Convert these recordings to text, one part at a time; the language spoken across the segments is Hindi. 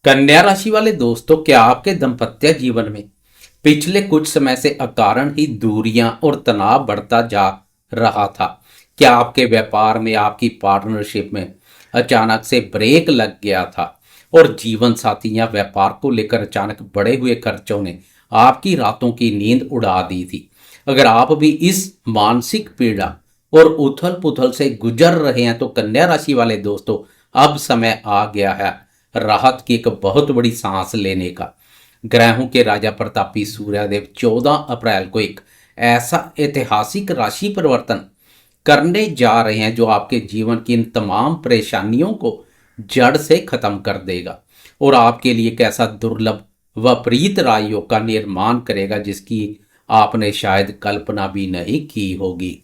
कन्या राशि वाले दोस्तों, क्या आपके दाम्पत्य जीवन में पिछले कुछ समय से अकारण ही दूरियां और तनाव बढ़ता जा रहा था? क्या आपके व्यापार में, आपकी पार्टनरशिप में अचानक से ब्रेक लग गया था और जीवन साथी या व्यापार को लेकर अचानक बढ़े हुए खर्चों ने आपकी रातों की नींद उड़ा दी थी? अगर आप भी इस मानसिक पीड़ा और उथल पुथल से गुजर रहे हैं तो कन्या राशि वाले दोस्तों, अब समय आ गया है राहत की एक बहुत बड़ी सांस लेने का। ग्रहों के राजा प्रतापी सूर्यदेव 14 अप्रैल को एक ऐसा ऐतिहासिक राशि परिवर्तन करने जा रहे हैं जो आपके जीवन की इन तमाम परेशानियों को जड़ से खत्म कर देगा और आपके लिए एक ऐसा दुर्लभ व प्रीत राजयोग का निर्माण करेगा जिसकी आपने शायद कल्पना भी नहीं की होगी।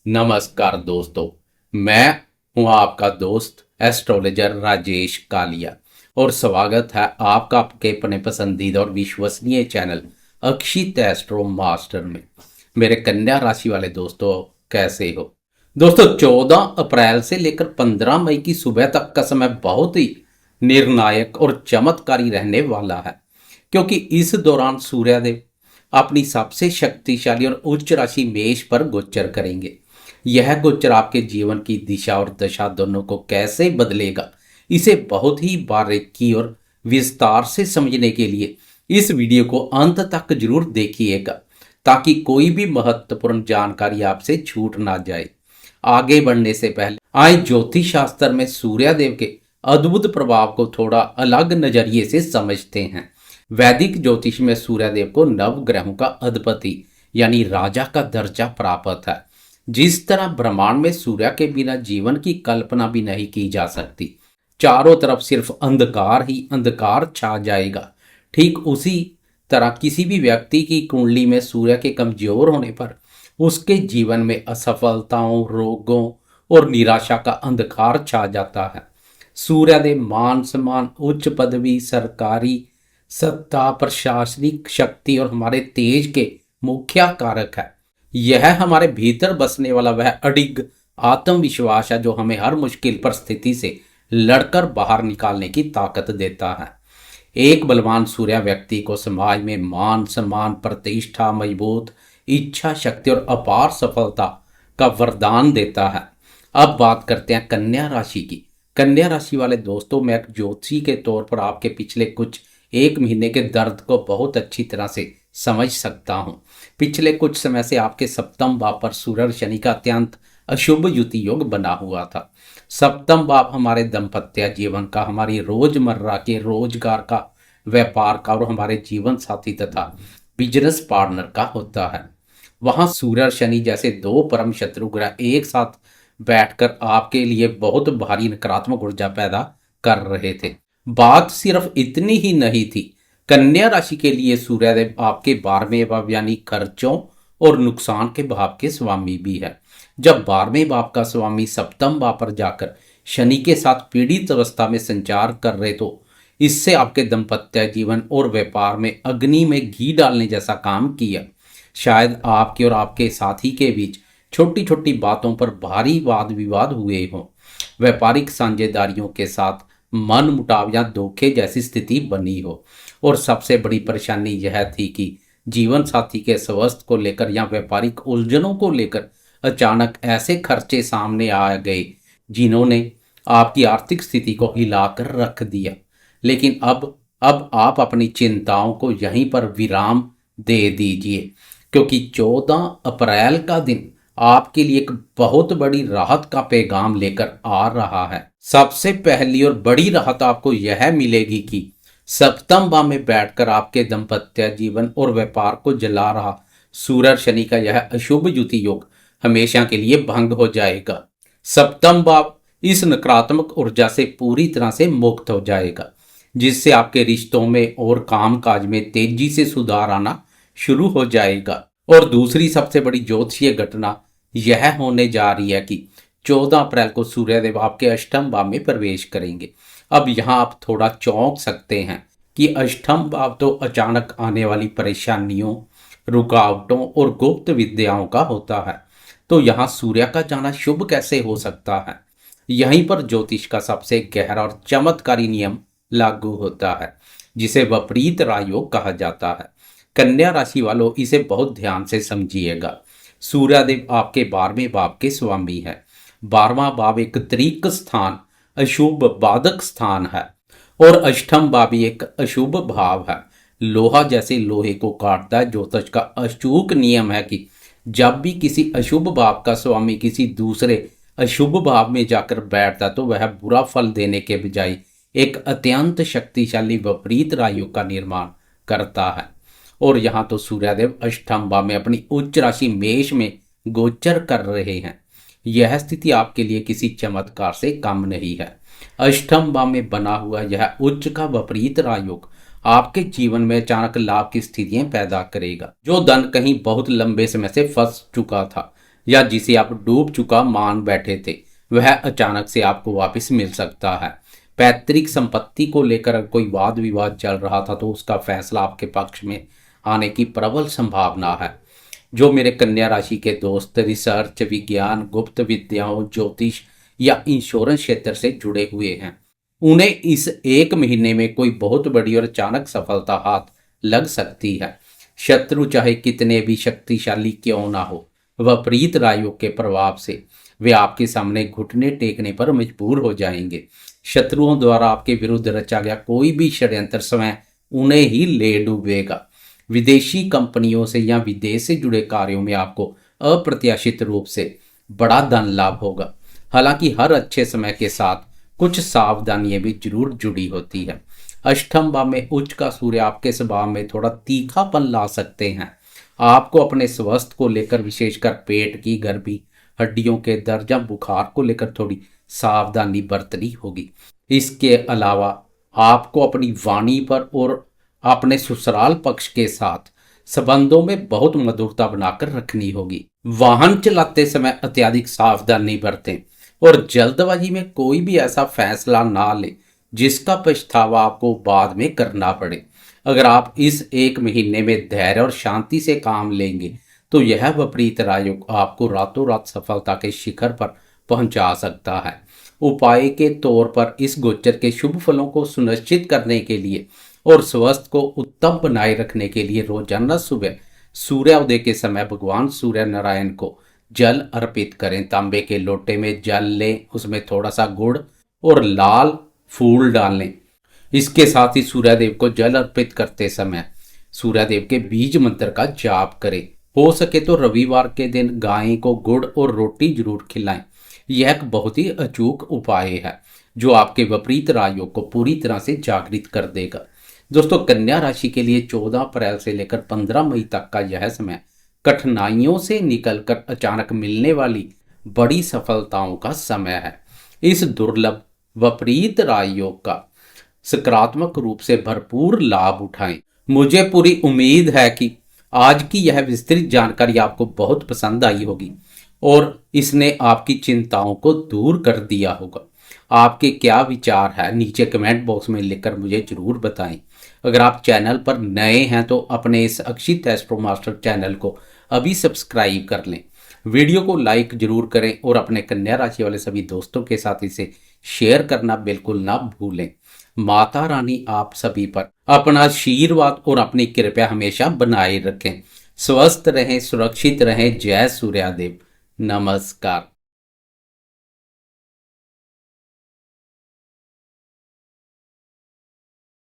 नमस्कार दोस्तों, मैं हूं आपका दोस्त एस्ट्रोलॉजर राजेश कालिया और स्वागत है आपका आपके अपने पसंदीदा और विश्वसनीय चैनल अक्षित एस्ट्रो मास्टर में। मेरे कन्या राशि वाले दोस्तों, कैसे हो दोस्तों? 14 अप्रैल से लेकर 15 मई की सुबह तक का समय बहुत ही निर्णायक और चमत्कारी रहने वाला है, क्योंकि इस दौरान सूर्यदेव अपनी सबसे शक्तिशाली और उच्च राशि मेष पर गोचर करेंगे। यह गोचर आपके जीवन की दिशा और दशा दोनों को कैसे बदलेगा, इसे बहुत ही बारीकी और विस्तार से समझने के लिए इस वीडियो को अंत तक जरूर देखिएगा, ताकि कोई भी महत्वपूर्ण जानकारी आपसे छूट ना जाए। आगे बढ़ने से पहले आए ज्योतिष शास्त्र में सूर्यदेव के अद्भुत प्रभाव को थोड़ा अलग नजरिए से समझते हैं। वैदिक ज्योतिष में सूर्यदेव को नव ग्रहों का अधिपति यानी राजा का दर्जा प्राप्त है। जिस तरह ब्रह्मांड में सूर्य के बिना जीवन की कल्पना भी नहीं की जा सकती, चारों तरफ सिर्फ अंधकार ही अंधकार छा जाएगा, ठीक उसी तरह किसी भी व्यक्ति की कुंडली में सूर्य के कमजोर होने पर उसके जीवन में असफलताओं, रोगों और निराशा का अंधकार छा जाता है। सूर्यदेव मान सम्मान, उच्च पदवी, सरकारी सत्ता, प्रशासनिक शक्ति और हमारे तेज के मुख्य कारक है। यह हमारे भीतर बसने वाला वह अडिग आत्मविश्वास है जो हमें हर मुश्किल परिस्थिति से लड़कर बाहर निकालने की ताकत देता है। एक बलवान सूर्य व्यक्ति को समाज में मान सम्मान, प्रतिष्ठा, मजबूत इच्छा शक्ति और अपार सफलता का वरदान देता है। अब बात करते हैं कन्या राशि की। कन्या राशि वाले दोस्तों, मैं एक ज्योतिषी के तौर पर आपके पिछले कुछ एक महीने के दर्द को बहुत अच्छी तरह से समझ सकता हूं। पिछले कुछ समय से आपके सप्तम भाव पर सूर्य और शनि का अत्यंत अशुभ युति योग बना हुआ था। सप्तम भाव हमारे दाम्पत्य जीवन का, हमारी रोजमर्रा के रोजगार का, व्यापार का और हमारे जीवन साथी तथा बिजनेस पार्टनर का होता है। वहां सूर्य और शनि जैसे दो परम शत्रु ग्रह एक साथ बैठकर आपके लिए बहुत भारी नकारात्मक ऊर्जा पैदा कर रहे थे। बात सिर्फ इतनी ही नहीं थी, कन्या राशि के लिए सूर्यदेव आपके 12वें भाव यानी खर्चों और नुकसान के भाव के स्वामी भी है। जब 12वें भाव का स्वामी सप्तम भाव पर जाकर शनि के साथ पीड़ित अवस्था में संचार कर रहे तो इससे आपके दाम्पत्य जीवन और व्यापार में अग्नि में घी डालने जैसा काम किया। शायद आपके और आपके साथी के बीच छोटी छोटी बातों पर भारी वाद विवाद हुए हों। व्यापारिक साझेदारियों के साथ मन मुटाव या धोखे जैसी स्थिति बनी हो। और सबसे बड़ी परेशानी यह थी कि जीवन साथी के स्वास्थ्य को लेकर या व्यापारिक उलझनों को लेकर अचानक ऐसे खर्चे सामने आ गए जिन्होंने आपकी आर्थिक स्थिति को हिलाकर रख दिया। लेकिन अब आप अपनी चिंताओं को यहीं पर विराम दे दीजिए, क्योंकि 14 अप्रैल का दिन आपके लिए एक बहुत बड़ी राहत का पैगाम लेकर आ रहा है। सबसे पहली और बड़ी राहत आपको यह मिलेगी कि सप्तम भाव में बैठकर आपके दाम्पत्य जीवन और व्यापार को जला रहा सूर्य और शनि का यह अशुभ युति योग हमेशा के लिए भंग हो जाएगा। सप्तम भाव इस नकारात्मक ऊर्जा से पूरी तरह से मुक्त हो जाएगा, जिससे आपके रिश्तों में और कामकाज में तेजी से सुधार आना शुरू हो जाएगा। और दूसरी सबसे बड़ी ज्योतिषीय घटना यह होने जा रही है कि 14 अप्रैल को सूर्यदेव आपके अष्टम भाव में प्रवेश करेंगे। अब यहाँ आप थोड़ा चौंक सकते हैं कि अष्टम भाव तो अचानक आने वाली परेशानियों, रुकावटों और गुप्त विद्याओं का होता है, तो यहाँ सूर्य का जाना शुभ कैसे हो सकता है? यहीं पर ज्योतिष का सबसे गहरा और चमत्कारी नियम लागू होता है, जिसे विपरीत राजयोग कहा जाता है। कन्या राशि वालों, इसे बहुत ध्यान से समझिएगा। सूर्यदेव आपके 12वें भाव के स्वामी है। 12वां भाव एक त्रिक स्थान, अशुभ बाधक स्थान है, और अष्टम भाव भी एक अशुभ भाव है। लोहा जैसे लोहे को काटता है। ज्योतिष का अचूक नियम है कि जब भी किसी अशुभ भाव का स्वामी किसी दूसरे अशुभ भाव में जाकर बैठता तो वह बुरा फल देने के बजाय एक अत्यंत शक्तिशाली विपरीत राजयोग का निर्माण करता है। और यहाँ तो सूर्यदेव अष्टम भाव में अपनी उच्च राशि मेष में गोचर कर रहे हैं। यह स्थिति आपके लिए किसी चमत्कार से कम नहीं है। अष्टम भाव में बना हुआ यह उच्च का विपरीत राजयोग आपके जीवन में अचानक लाभ की स्थितियां पैदा करेगा। जो धन कहीं बहुत लंबे समय से फंस चुका था या जिसे आप डूब चुका मान बैठे थे, वह अचानक से आपको वापस मिल सकता है। पैतृक संपत्ति को लेकर कोई वाद विवाद चल रहा था तो उसका फैसला आपके पक्ष में आने की प्रबल संभावना है। जो मेरे कन्या राशि के दोस्त रिसर्च, विज्ञान, गुप्त विद्याओं, ज्योतिष या इंश्योरेंस क्षेत्र से जुड़े हुए हैं, उन्हें इस एक महीने में कोई बहुत बड़ी और अचानक सफलता हाथ लग सकती है। शत्रु चाहे कितने भी शक्तिशाली क्यों ना हो, विपरीत राजयोग के प्रभाव से वे आपके सामने घुटने टेकने पर मजबूर हो जाएंगे। शत्रुओं द्वारा आपके विरुद्ध रचा गया कोई भी षड्यंत्र स्वयं उन्हें ही ले डूबेगा। विदेशी कंपनियों से या विदेश से जुड़े कार्यों में आपको अप्रत्याशित रूप से बड़ा धन लाभ होगा। हालांकि हर अच्छे समय के साथ कुछ सावधानियां भी जरूर जुड़ी होती है। अष्टम भाव में उच्च का सूर्य आपके स्वभाव में थोड़ा तीखापन ला सकते हैं। आपको अपने स्वास्थ्य को लेकर, विशेषकर पेट की गर्मी, हड्डियों के दर्द या बुखार को लेकर थोड़ी सावधानी बरतनी होगी। इसके अलावा आपको अपनी वाणी पर और अपने ससुराल पक्ष के साथ संबंधों में बहुत मधुरता बनाकर रखनी होगी। वाहन चलाते समय अत्यधिक सावधानी बरतें और जल्दबाजी में कोई भी ऐसा फैसला ना लें जिसका पछतावा आपको बाद में करना पड़े। अगर आप इस एक महीने में धैर्य और शांति से काम लेंगे तो यह विपरीत राजयोग आपको रातों रात सफलता के शिखर पर पहुंचा सकता है। उपाय के तौर पर इस गोचर के शुभ फलों को सुनिश्चित करने के लिए और स्वास्थ्य को उत्तम बनाए रखने के लिए रोजाना सुबह सूर्योदय के समय भगवान सूर्य नारायण को जल अर्पित करें। तांबे के लोटे में जल लें, उसमें थोड़ा सा गुड़ और लाल फूल डाल लें। इसके साथ ही सूर्यदेव को जल अर्पित करते समय सूर्यदेव के बीज मंत्र का जाप करें। हो सके तो रविवार के दिन गाय को गुड़ और रोटी जरूर खिलाएं। यह एक बहुत ही अचूक उपाय है जो आपके विपरीत राजयोग को पूरी तरह से जागृत कर देगा। दोस्तों, कन्या राशि के लिए 14 अप्रैल से लेकर 15 मई तक का यह समय कठिनाइयों से निकलकर अचानक मिलने वाली बड़ी सफलताओं का समय है। इस दुर्लभ विपरीत राजयोग का सकारात्मक रूप से भरपूर लाभ उठाएं। मुझे पूरी उम्मीद है कि आज की यह विस्तृत जानकारी आपको बहुत पसंद आई होगी और इसने आपकी चिंताओं को दूर कर दिया होगा। आपके क्या विचार है नीचे कमेंट बॉक्स में लिखकर मुझे जरूर बताएं। अगर आप चैनल पर नए हैं तो अपने इस अक्षित एस्ट्रो मास्टर चैनल को अभी सब्सक्राइब कर लें। वीडियो को लाइक जरूर करें और अपने कन्या राशि वाले सभी दोस्तों के साथ इसे शेयर करना बिल्कुल ना भूलें। माता रानी आप सभी पर अपना आशीर्वाद और अपनी कृपा हमेशा बनाए रखें। स्वस्थ रहें, सुरक्षित रहें। जय सूर्यदेव। नमस्कार।